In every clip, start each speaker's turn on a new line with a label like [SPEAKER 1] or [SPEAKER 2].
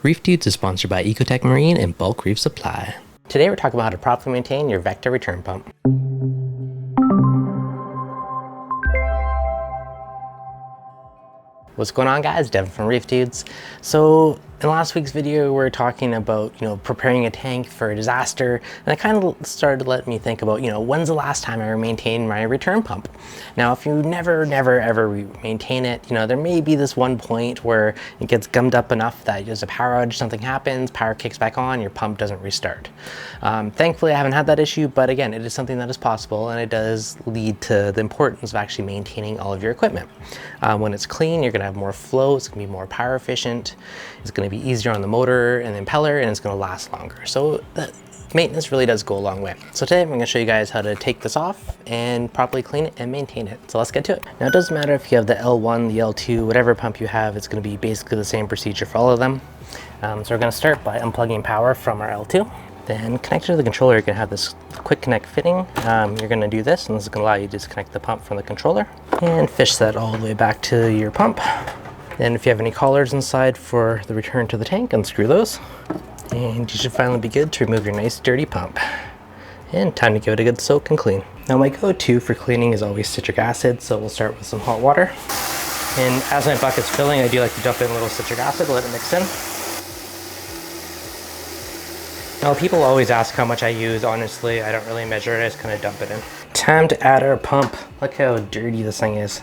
[SPEAKER 1] ReefDudes is sponsored by Ecotech Marine and Bulk Reef Supply. Today we're talking about how to properly maintain your Vectra return pump. What's going on, guys? Devin from ReefDudes. So in last week's video, we were talking about, preparing a tank for a disaster. And that kind of started to let me think about, when's the last time I ever maintained my return pump? Now, if you never, ever maintain it, there may be this one point where it gets gummed up enough that there's a power outage, something happens, power kicks back on, your pump doesn't restart. Thankfully, I haven't had that issue, but again, it is something that is possible, and it does lead to the importance of actually maintaining all of your equipment. When it's clean, you're gonna have more flow, it's gonna be more power efficient, it's gonna be easier on the motor and the impeller, and it's gonna last longer. So maintenance really does go a long way. So today I'm gonna show you guys how to take this off and properly clean it and maintain it. So let's get to it. Now it doesn't matter if you have the L1, the L2, whatever pump you have, it's gonna be basically the same procedure for all of them. So we're gonna start by unplugging power from our L2. Then connected to the controller, you're gonna have this quick connect fitting. You're gonna do this, and this is gonna allow you to disconnect the pump from the controller and fish that all the way back to your pump. Then if you have any collars inside for the return to the tank, unscrew those. And you should finally be good to remove your nice dirty pump. And time to give it a good soak and clean. Now my go-to for cleaning is always citric acid, so we'll start with some hot water. And as my bucket's filling, I do like to dump in a little citric acid, let it mix in. Now people always ask how much I use. Honestly, I don't really measure it, I just kind of dump it in. Time to add our pump. Look how dirty this thing is.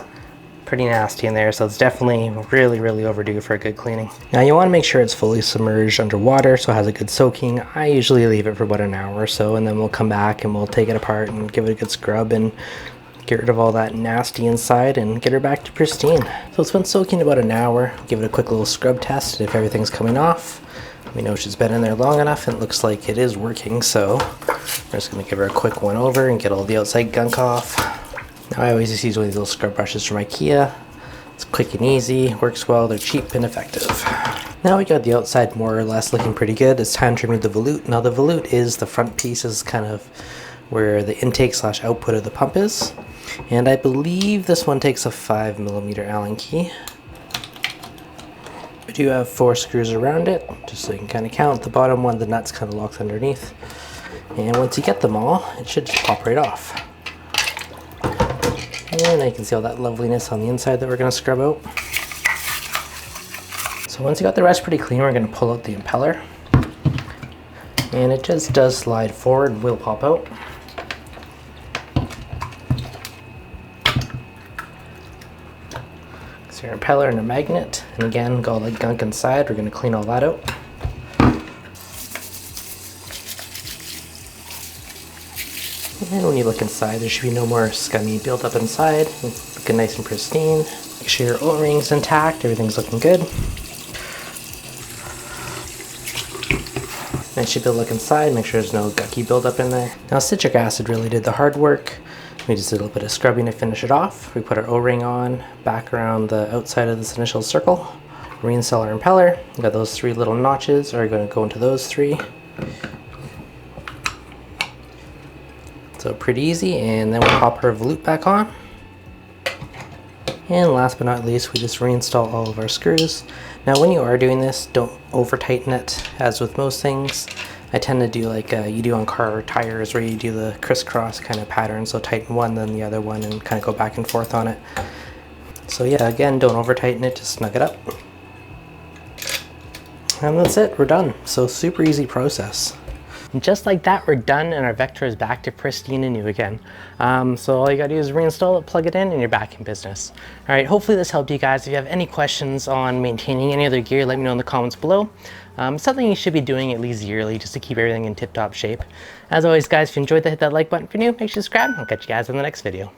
[SPEAKER 1] Pretty nasty in there, so it's definitely really overdue for a good cleaning. Now you want to make sure it's fully submerged underwater so it has a good soaking. I usually leave it for about an hour or so, and then we'll come back and we'll take it apart and give it a good scrub and get rid of all that nasty inside and get her back to pristine. So it's been soaking about an hour. Give it a quick little scrub test. If everything's coming off, we know she's been in there long enough and it looks like it is working, so we're just going to give her a quick one over and get all the outside gunk off. Now I always just use one of these little scrub brushes from IKEA. It's quick and easy, works well, they're cheap and effective. Now we got the outside more or less looking pretty good. It's time to remove the volute. Now the volute is the front piece, is kind of where the intake / output of the pump is. And I believe this one takes a 5mm Allen key. We do have 4 screws around it, just so you can kind of count. The bottom one, the nut's kind of locked underneath. And once you get them all, it should just pop right off. And you can see all that loveliness on the inside that we're going to scrub out. So once you got the rest pretty clean, we're going to pull out the impeller. And it just does slide forward and will pop out. So your impeller and a magnet. And again, got all the gunk inside. We're going to clean all that out. And when you look inside, there should be no more scummy buildup inside. It's looking nice and pristine. Make sure your O-ring's intact, everything's looking good. And should be able to look inside, make sure there's no gunky buildup in there. Now citric acid really did the hard work. We just did a little bit of scrubbing to finish it off. We put our O-ring on, back around the outside of this initial circle. Reinstall our impeller. We got those 3 little notches, are going to go into those 3. So pretty easy, and then we'll pop our volute back on. And last but not least, we just reinstall all of our screws. Now when you are doing this, don't over tighten it. As with most things, I tend to do like you do on car tires, where you do the crisscross kind of pattern. So tighten one, then the other one, and kind of go back and forth on it. So yeah, again, don't over tighten it, just snug it up. And that's it, we're done. So super easy process. And just like that, we're done, and our Vectra is back to pristine and new again. So all you gotta do is reinstall it, plug it in, and you're back in business. All right, hopefully this helped you guys. If you have any questions on maintaining any other gear, let me know in the comments below. Something you should be doing at least yearly, just to keep everything in tip-top shape. As always, guys, if you enjoyed that, hit that like button. If you're new, make sure to subscribe. I'll catch you guys in the next video.